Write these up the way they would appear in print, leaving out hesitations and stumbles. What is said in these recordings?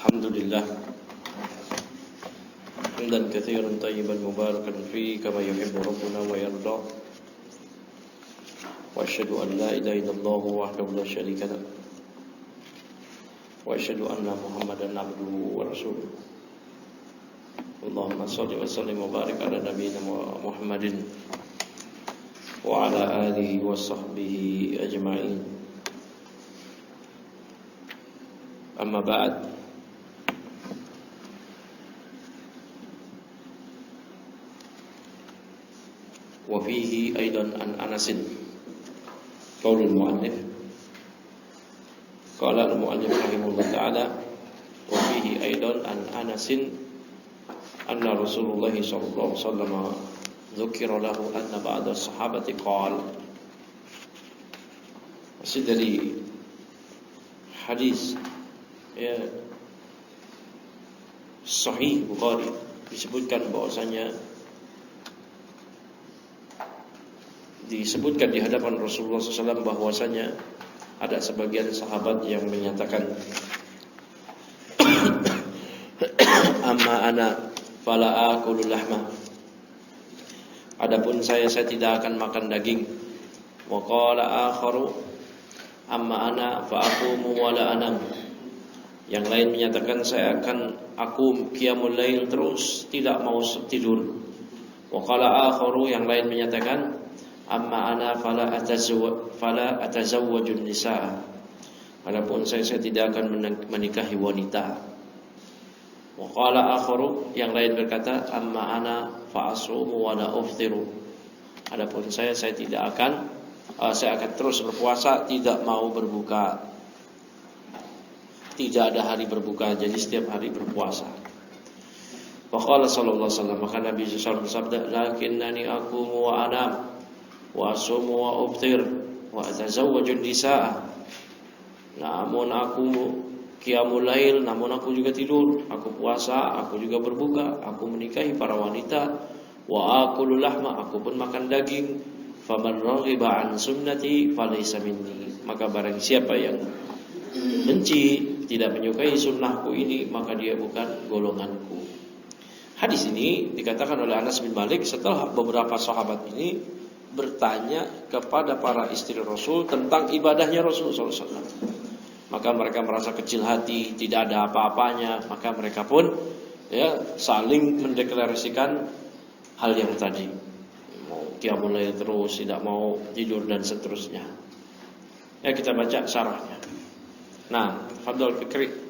Alhamdulillah hamdan katsiran tayyiban mubarakan fi kama yuhibbu rabbuna wa yarda. Wa asyhadu an la ilaha illallah wahdahu la syarika lah. Wa asyhadu anna Muhammadan abduhu wa rasuluh. Allahumma shalli wa sallim wa barik ala nabiyyina Muhammadin wa ala alihi wa sahbihi ajma'in. Amma ba'd. وفيه أيضا عن أنس قول المؤلف قال المؤلف رحمه الله تعالى وفيه أيضا عن أنس أن رسول الله صلى الله عليه وسلم ذكر له أن بعض الصحابة قال. Masih dari hadis ya, Sahih Bukhari disebutkan di hadapan Rasulullah SAW bahwasanya ada sebagian sahabat yang menyatakan amma ana fala akulu lahma, adapun saya tidak akan makan daging. Wa qala akharu amma ana fa aqumu wa la anam, yang lain menyatakan aku qiyamul lail terus, tidak mau tidur. Wa qala akharu, yang lain menyatakan amma ana fala atazawwajun nisaa, adapun saya tidak akan menikahi wanita. Wa qala akharu, yang lain berkata amma ana fa asumu wa la uftiru, adapun saya akan terus berpuasa, tidak mau berbuka. Tidak ada hari berbuka, jadi setiap hari berpuasa. Wa qala sallallahu alaihi wasallam, maka Nabi sallallahu alaihi wasallam bersabda, lakinnani aqumu wa anam wa asumu wa uftir wa atazawwajun nisaa, namun aku qiyamul lail, namun aku juga tidur, aku puasa, aku juga berbuka, aku menikahi para wanita. Wa aqulu lahma, aku pun makan daging. Faman raghiba an sunnati falaysa minni, maka barang siapa yang benci, tidak menyukai sunnahku ini, maka dia bukan golonganku. Hadis ini dikatakan oleh Anas bin Malik setelah beberapa sahabat ini bertanya kepada para istri Rasul tentang ibadahnya Rasul SAW. Maka mereka merasa kecil hati, tidak ada apa-apanya. Maka mereka pun saling mendeklarasikan hal yang tadi, mau qiyamul lail terus, tidak mau tidur dan seterusnya. Ya, kita baca syarahnya. Nah, Fadl Fikri.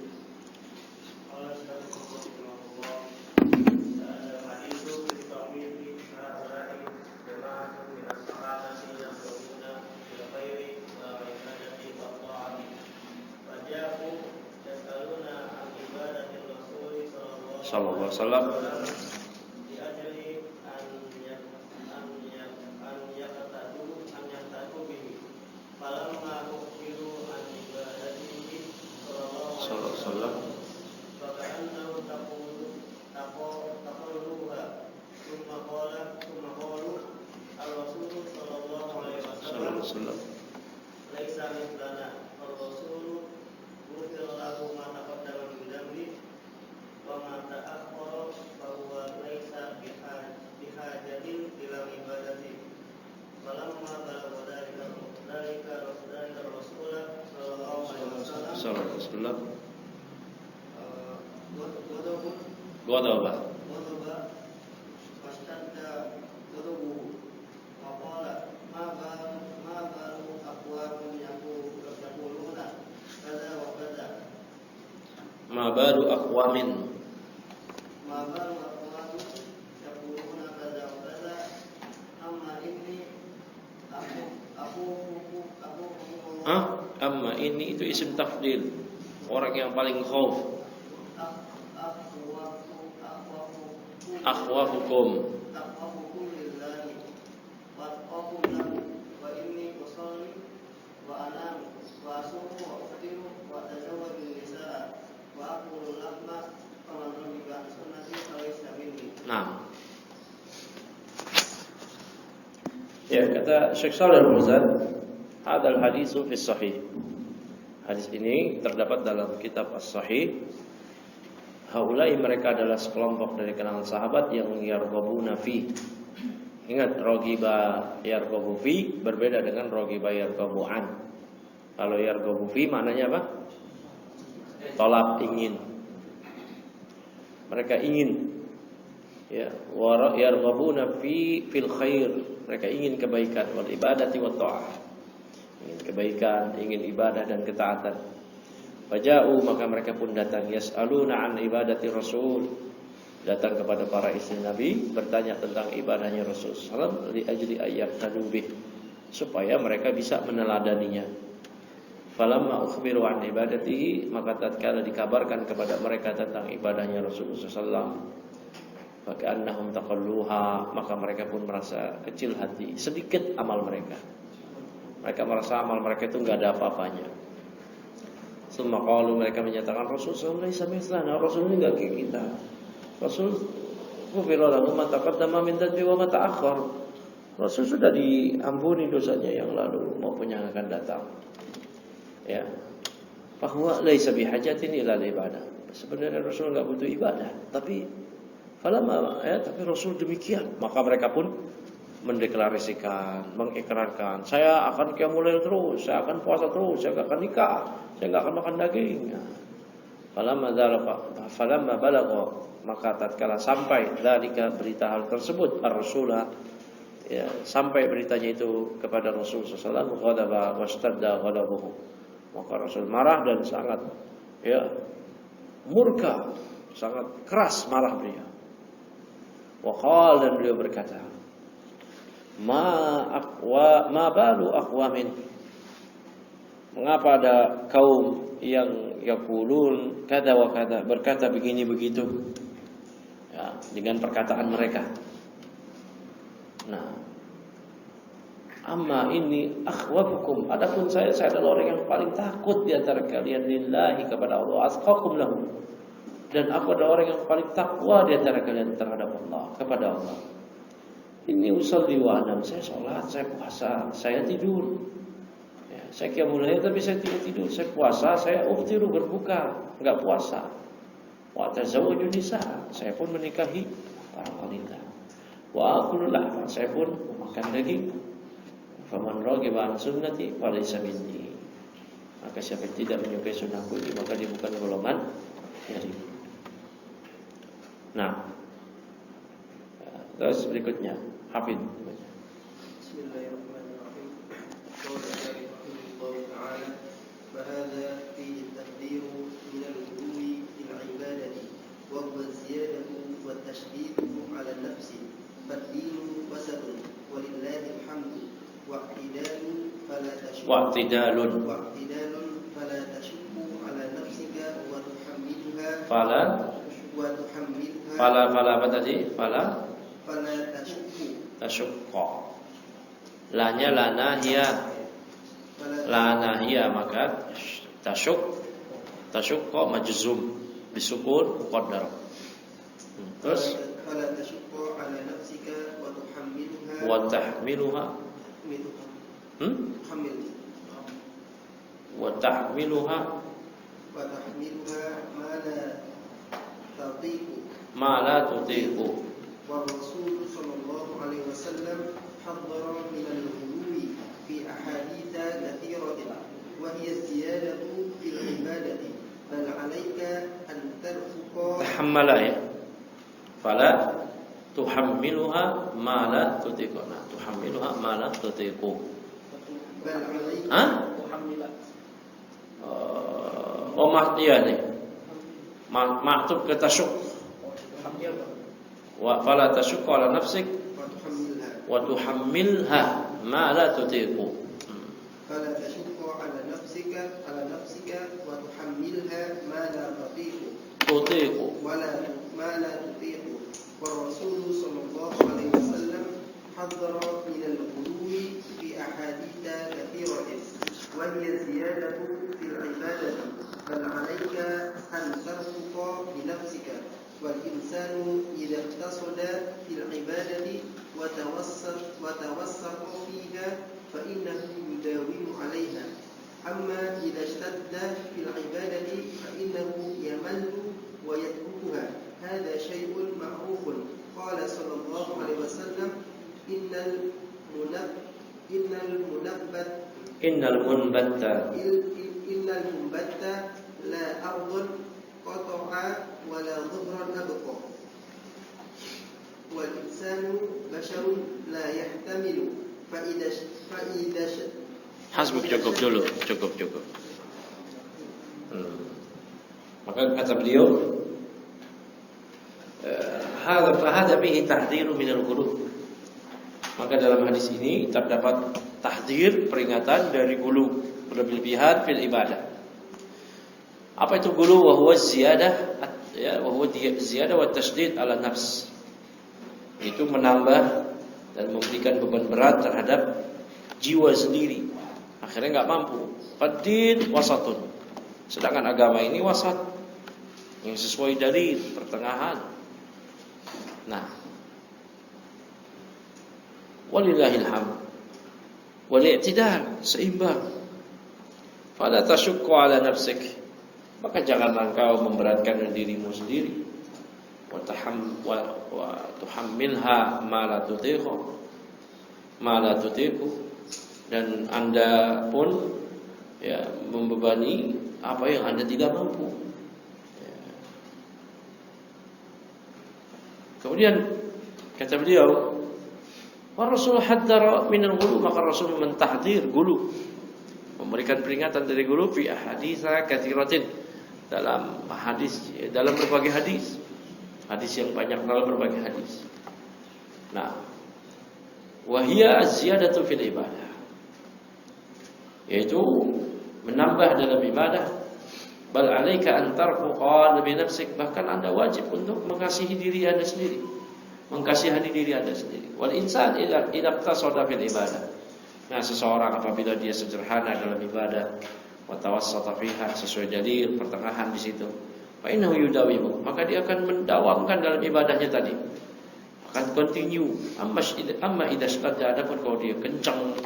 Sallallahu alaihi wasallam baru aqwamin yaquluna kaza wa kaza amma ini itu isim tafdil, orang yang paling khauf. Akhwafukum lillahi wa aqafu lahu wa inni usalli wa anam wa asumu wa uftiru wa atazawwaju nisaa wa aqulu lahma faman raghiba an sunnati falaysa minni. Nah, ya, kata Syekh Shalih Al-Fauzan, hadzal haditsu fi sahih. Hadis ini terdapat dalam kitab As-Sahih Haulai mereka adalah sekelompok dari kalangan sahabat yang yarghabuna fi. Ingat, raghiba yarghabu fi berbeda dengan raghiba yarghabu an. Kalau yarghabu fi maknanya apa? Tolak, ingin. Mereka ingin, ya, wa yarghabuna fil khair. Mereka ingin kebaikan, wal ibadati wat ta'ah. Ingin kebaikan, ingin ibadah dan ketaatan. Faja'u, maka mereka pun datang, yas'aluna an ibadati Rasul, datang kepada para istri Nabi, bertanya tentang ibadahnya Rasul sallallahu li ajli ayyaqtadu bih, supaya mereka bisa meneladaninya. Falamma ukhbiru an ibadatihi, maka tatkala dikabarkan kepada mereka tentang ibadahnya Rasulullah sallallahu, maka annahum taqalluha, maka mereka pun merasa kecil hati, sedikit amal mereka. Mereka merasa amal mereka itu enggak ada apa-apanya. Summa qalu, mereka menyatakan Rasul sallallahu alaihi wasallam, Rasul ini enggak kayak kita. Rasul ghufira lahu ma taqaddama min dhanbi wa ma ta'akhkhar. Rasul sudah diampuni dosanya yang lalu maupun yang akan datang. Ya. Bahwa laisa bihajatin ila ibadah. Sebenarnya Rasul enggak butuh ibadah, tapi tapi Rasul demikian, maka mereka pun mendeklarasikan, mengikrarkan, saya akan qiyamul lail terus, saya akan puasa terus, saya enggak akan nikah, saya enggak akan makan daging. Falamma balagha, maka tatkala sampai dalika berita hal tersebut ar-rasulah, ya, sampai beritanya itu kepada Rasul sallallahu alaihi wasallam, ghadaba wastadda ghadabuhu, maka Rasul marah dan sangat, ya, murka, sangat keras marah beliau. Wa qala, dan beliau berkata, ma balu aqwamin, mengapa ada kaum yang yaqulun kada wa kada, berkata begini begitu, ya, dengan perkataan mereka. Nah, amma ini akhwafukum, adapun saya adalah orang yang paling takut di antara kalian lillahi, kepada Allah, asqakum lahu, dan aku adalah orang yang paling takwa di antara kalian terhadap Allah, kepada Allah. Ini usolli wa anam, saya sholat, saya puasa, saya tidur, ya, saya qiyamul lail tapi saya tidak tidur, saya puasa, saya uftiru, berbuka, enggak puasa. Wa tazawwaju nisa, saya pun menikahi para wanita. Wa akulu lahma, saya pun makan daging. Faman raghiba an sunnati falaysa minni, maka siapa yang tidak menyukai sunnahku ini, maka dia bukan golongan dariku. Nah, terus berikutnya Hafid. Bismillahirrahmanirrahim. Qala rahimahullahu ta'ala, fa hadza fihi at-tahdhiru min al-ghuluwi fil 'ibadati wa huwa az-ziyadatu wa at-tashdhidu 'ala an-nafsi, fad-dinu wasadun walillahi al-hamdu wa'tidalun fala tashukku fala tashukku 'ala nafsika wa tuhammiluha fala apa tadi? Fala tasyukka. Lanya la nahia, maka tasyukka majzum bisukun muqaddar. Terus fala tasyukka 'ala nafsika wa tuhammiluha wa tahmiluha wa tahmiluha ma la tutiqu. والرسول صلى الله عليه وسلم حذر من الغلو في أحاديث كثيرة وهي الزيادة في العبادة، بل عليك أن ترفق تحمل فلا تحملها ما لا تطيق. تحملها ما لا تطيق. بل عليك تحملها iya nih. Maktub ke tasyuk. Wa fala tasyukku ala nafsik wa tuhammilha ma la tutiqu. Fala tasyukku ala nafsika wa tuhammilha ma la tutiqu ma la tutiqu. Wa Rasul sallallahu alaihi wasallam hadhara min al-ghuluwi fi ahadith katsiratin wa hiya ziyadatu fil ibadati, bal 'alaika an tarfuqa bi nafsika. والإنسان إذا اقتصد في العبادة وتوسط فيها فإنه يداوم عليها، أما إذا اشتد في العبادة فإنه يمل ويترك هذا شيء معروف. قال صلى الله عليه وسلم إن المنبت لا أرض قطع ولا ظهرا أبقى والإنسان بشر لا يحتمل فإذا Hasbuk, cukup dulu. Maka kata beliau, hadza bihi tahdhiru minal ghulu. Maka dalam hadis ini terdapat tahdzir, peringatan dari ghulu, berlebihan fil ibadah. Apa itu ghulu? Wa huwa ziyadah, wa huwa ziyadah wa tasydid ala nafs. Itu menambah dan memberikan beban berat terhadap jiwa sendiri. Akhirnya nggak mampu. Fadin wasatun. Sedangkan agama ini wasat, yang sesuai dari pertengahan. Nah, walillahil hamd. Wal i'tidal, seimbang. Fala tashukku ala nafsik. Maka janganlah engkau memberatkan dirimu sendiri. Wa tuhammilha ma la tutiqu. Dan Anda pun ya membebani apa yang Anda tidak mampu. Ya. Kemudian kata beliau, wa Rasul haddara minal ghulu, maka Rasul mentahdzir ghulu, memberikan peringatan dari ghulu fi ahaditsa katsiratin, dalam berbagai hadis yang banyak, dalam berbagai hadis. Nah, wa hiya az-ziyadatu fil ibadah, yaitu menambah dalam ibadah. Bal alaika an tarfuqa bi nafsik, bahkan Anda wajib untuk mengasihi diri Anda sendiri, mengkasihani diri Anda sendiri. Wal insan idza iqtasada fil ibadah. Nah, seseorang apabila dia sederhana dalam ibadah, wa tawassata fiha, sesuai dalil, pertengahan di situ, fa innahu yudawimu, maka dia akan mendawamkan dalam ibadahnya tadi, akan continue. Amma idza shadda, adapun kalau dia kencang,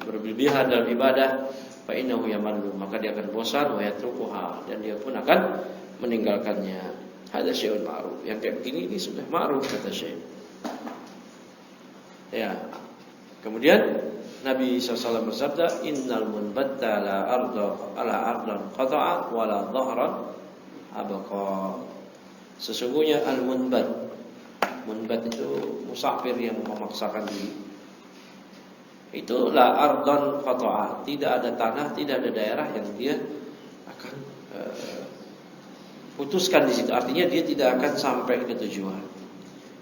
berlebihan dalam ibadah, fa innahu yamallu, maka dia akan bosan, wa yatrukuha, dan dia pun akan meninggalkannya. Hadza syai'un ma'ruf. Yang kayak begini ini sudah ma'ruf, kata Syekh. Ya. Kemudian Nabi SAW bersabda, innal munbatta la ardan qata'a wa la dhahran abqa. Sesungguhnya al-munbat itu musafir yang memaksakan diri. Itu la ardon qata'a, tidak ada tanah, tidak ada daerah yang dia akan putuskan di situ. Artinya dia tidak akan sampai ke tujuan.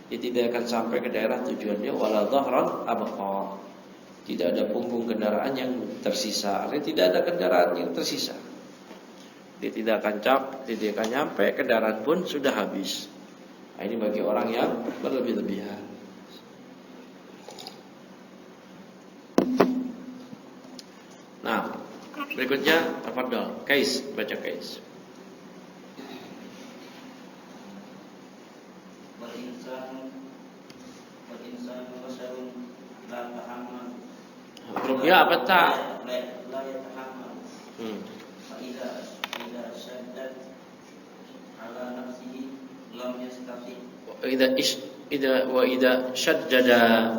Dia tidak akan sampai ke daerah tujuannya. Wala dhahran abqa, tidak ada punggung kendaraan yang tersisa. Artinya tidak ada kendaraan yang tersisa. Dia tidak akan nyampe, kendaraan pun sudah habis. Nah, ini bagi orang yang berlebih-lebihan. Nah, berikutnya tafadhol, Kais, baca Kais. Hurufnya apa tak? La yatahammal. Fa idza syaddat ala nafsihi lam yastati. Wa idza shaddada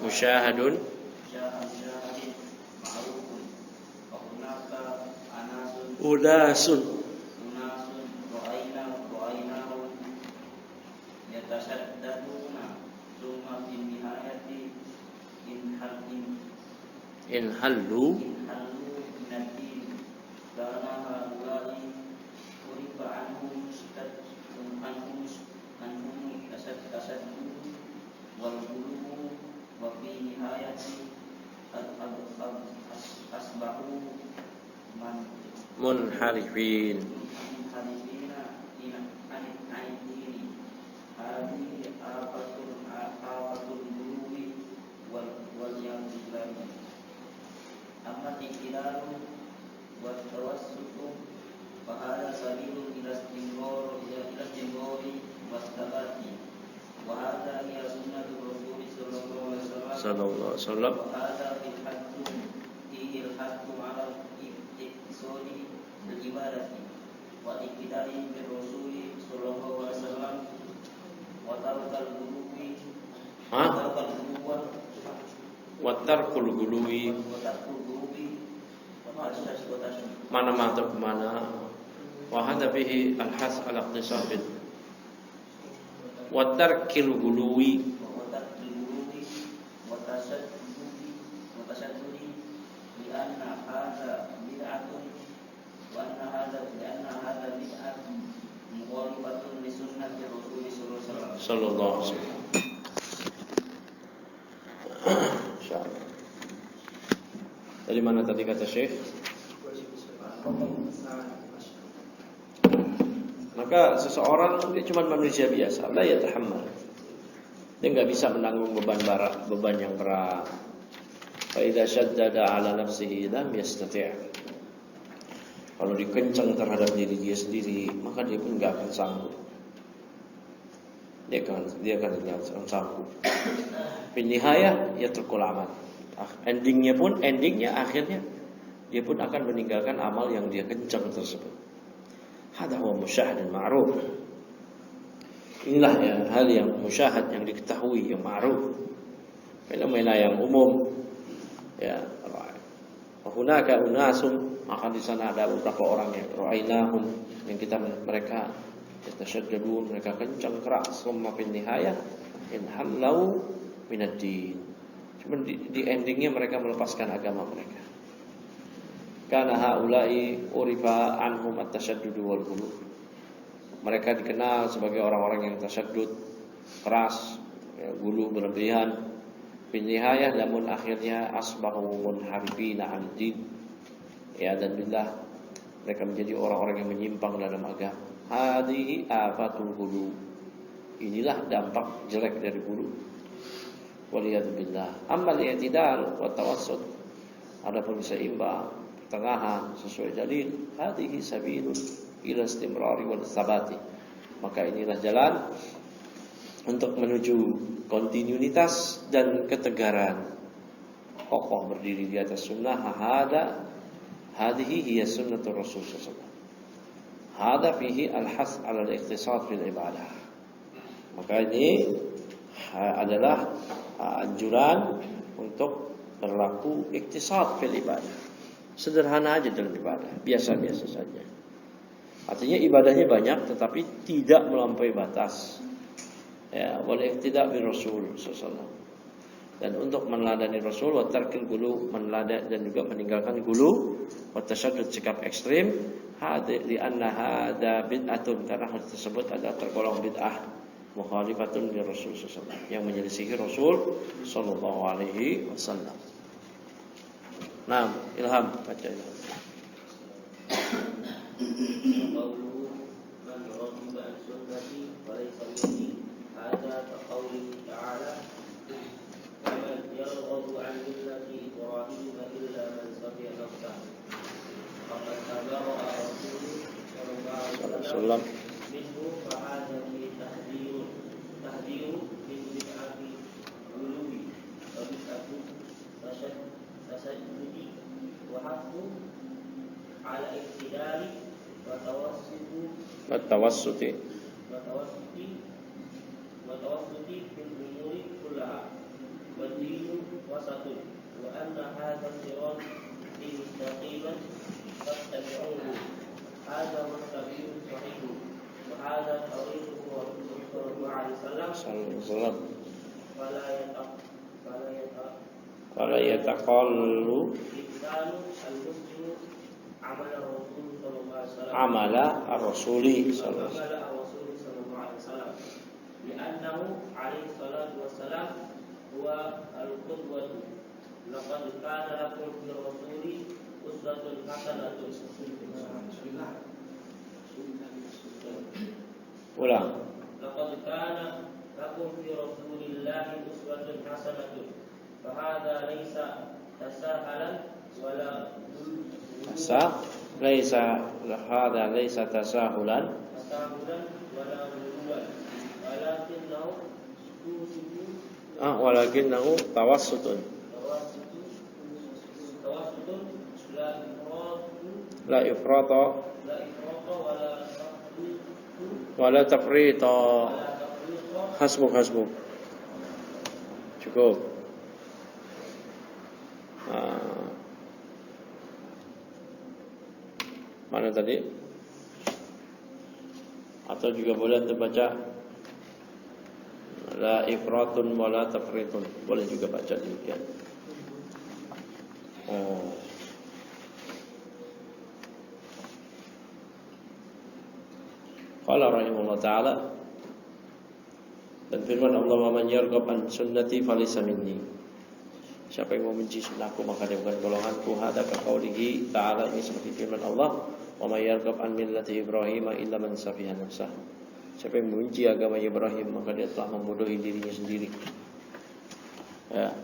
musyahadun unasun ra'ainahum yatasaddaduna thumma fi nihayati in hallu minad-din dana haula'i urifa anhum tasaddu wal qulubu wa fi nihayati asbahu munharifin amma tikilalu wa tawassutu fa hadha sabilun ila istimrari wa sabati wa hadha hiya sunnatu rasul sallallahu alaihi wasallam sallallahu alaihi wasallam. وهذا فيه الحث على الاقتصاد بالعبادة والاقتداء بالرسول صلى الله عليه وسلم وترك الغلو mana mantap mana wa hadha bihi al-has ala iqtisad wa tarkil guluwi sallallahu alaihi wasallam. Insyaallah. Dari mana tadi kata Syekh? Maka seseorang dia cuma manusia biasa, la yatahammal. Dia enggak bisa menanggung beban yang berat. Fa idza shaddada ala nafsihi lam yastati'. Kalau dikencang terhadap diri dia sendiri, maka dia pun enggak akan sanggup. Dia akan sanggup. Nihayah ya terkul amal. Endingnya akhirnya dia pun akan meninggalkan amal yang dia kencang tersebut. Hada huwa musyahad ma'ruf. Inilah ya, hal yang musyahad, yang diketahui, yang ma'ruf. Fenomena yang umum. Ya, hunaka unasum, maka di sana ada beberapa orang yang ra'ainahum, yang mereka yatashaddadun, mereka kencang keras, summa fil nihayah inhallau minad din. Cuma di endingnya mereka melepaskan agama mereka. Karena haula'i urifa anhum at-tashaddud wal ghulu. Mereka dikenal sebagai orang-orang yang tasyaddud, keras, ya, ghulu berlebihan. Fil nihayah namun akhirnya asbahu munharifina 'an din. Ya, dan billah mereka menjadi orang-orang yang menyimpang dalam agama. Hadhihi afatul ghulu. Inilah dampak jelek dari ghulu. Waliyadu billah. Amma al-i'tidal wa tawassut. Adapun seimbang, pertengahan sesuai dalil, hadhihi sabilun ila istimrari wal tsabati. Maka inilah jalan untuk menuju kontinuitas dan ketegaran. Kokoh berdiri di atas sunnah. Hadhihi hiya sunnatur Rasul sallallahu alaihi wasallam. Hada fihi al-has 'ala al-iqtisad fil ibadah. Maka ini adalah anjuran untuk berlaku iktisad fil ibadah. Sederhana aja dalam ibadah, biasa-biasa saja. Artinya ibadahnya banyak tetapi tidak melampaui batas. Ya, boleh tidak bi Rasul sallallahu alaihi wasallam. Dan untuk meneladani Rasul wa tarkil gulu, meneladani dan juga meninggalkan gulu, wa tashaddud sikap ekstrim, li anna hada bid'atun, karena hal tersebut adalah tergolong bid'ah mukhalifatun li Rasul sallallahu alaihi wasallam, yang menyelisihi Rasul sallallahu alaihi wasallam. Nah, ilham, baca ilham. Sallallahu Watawassuti fil umuri kullaha wa dinu wasatun wa anna hadha sirat mustaqiman fattabi'uhu hadha mustaqimun sahihun wa hadha tariquhu sallallahu alaihi wasallam fala yataqallu al-muslimu amala ar-rasuli sallallahu alaihi wasallam li'annahu alaihi salatu wassalam huwa al-qudwatu laqad kana lakum fi rasuli uswatun hasanatun. Ulang. Laqad kana lakum fi rasulillahi uswatun hasanatun fa hadha laysa tasahalan wala ليس تساهلا ولا غلوا ولكنه Walakinnahu tawassutun. tawassutun La ifrata la ifrata wala tafrita. wala tafriqa. Hasbuk. Cukup. Mana tadi? Atau juga boleh terbaca la ifratun wala tafritun. Boleh juga baca demikian. Qala rahimahullah ta'ala, dan firman Allah, "Wa man yarghab an sunnati falaysa minni." Siapa yang membenci sunnahku maka dia bukan golonganku. Hada ka qaulihi ta'ala, ini seperti firman Allah, "Wa man yarghab an millati Ibrahim illa man safiha nafsah." Siapa yang membenci agama Ibrahim maka dia telah membodohi dirinya sendiri. Ya.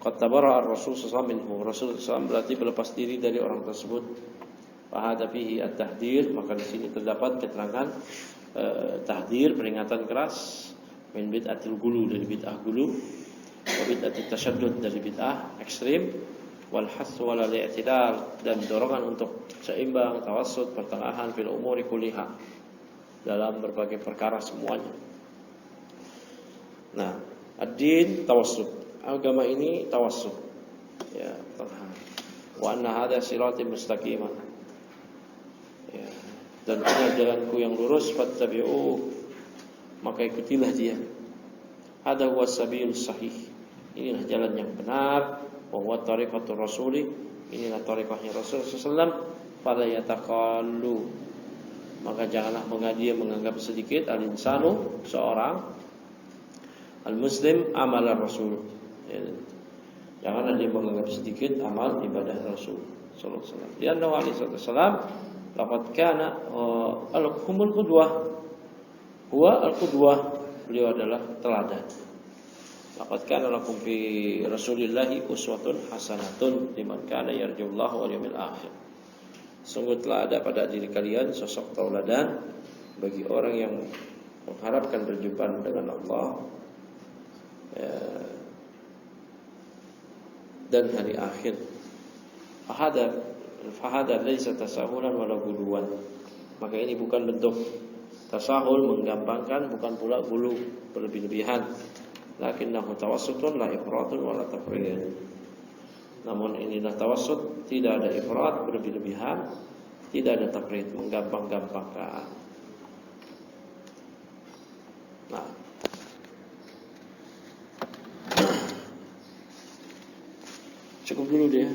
Qad tabara ar-rasul sallallahu alaihi wasallam, Rasul sallallahu berarti berlepas diri dari orang tersebut. Fahada fihi at-tahdir, maka di sini terdapat keterangan tahdir, peringatan keras, min bid'atil gulu, dari bid'ah gulu, wa bid'atit tasyaddud, dari bid'ah ekstrim, wal hasu wal i'tidal, dan dorongan untuk seimbang, tawassut, pertengahan, fil umuri kulliha, dalam berbagai perkara semuanya. Nah, ad-din tawassut, agama ini tawassut. Ya, wa anna hadha siratal mustaqimah. Ya, dan inilah jalanku yang lurus, fattabi'u, maka ikutilah dia. Hadza huwa sabilus sahih, inilah jalan yang benar. Wa huwa tariqatur rasuli, inilah tariqahnya Rasul sallallahu alaihi wasallam. Fala yataqallu, maka janganlah dia menganggap sedikit al-insanu, seorang al-muslim, amal Rasul. Ya, janganlah dia menganggap sedikit amal ibadah Rasul sallallahu alaihi wasallam. Dia alaihi wasallam laqad kana al-humul qudwah, huwa al-qudwah, beliau adalah teladan. Laqad kana lakum fi Rasulillahi uswatun hasanatun liman kana yarjullaha wal yawmil akhir. Sungguh telah ada pada diri kalian sosok tauladan bagi orang yang mengharapkan berjumpa dengan Allah dan hari akhir. Fahada laisa tasahulan wala guluwan, maka ini bukan bentuk tasahul, menggampangkan, bukan pula gulu, berlebih-lebihan. Lakinnahu tawassutun la ifratun wala tafrid. Namun inilah tawassut, tidak ada ifrat, berlebih-lebihan, tidak ada tafrid, menggampang-gampangkan. Nah, cukup dulu dia.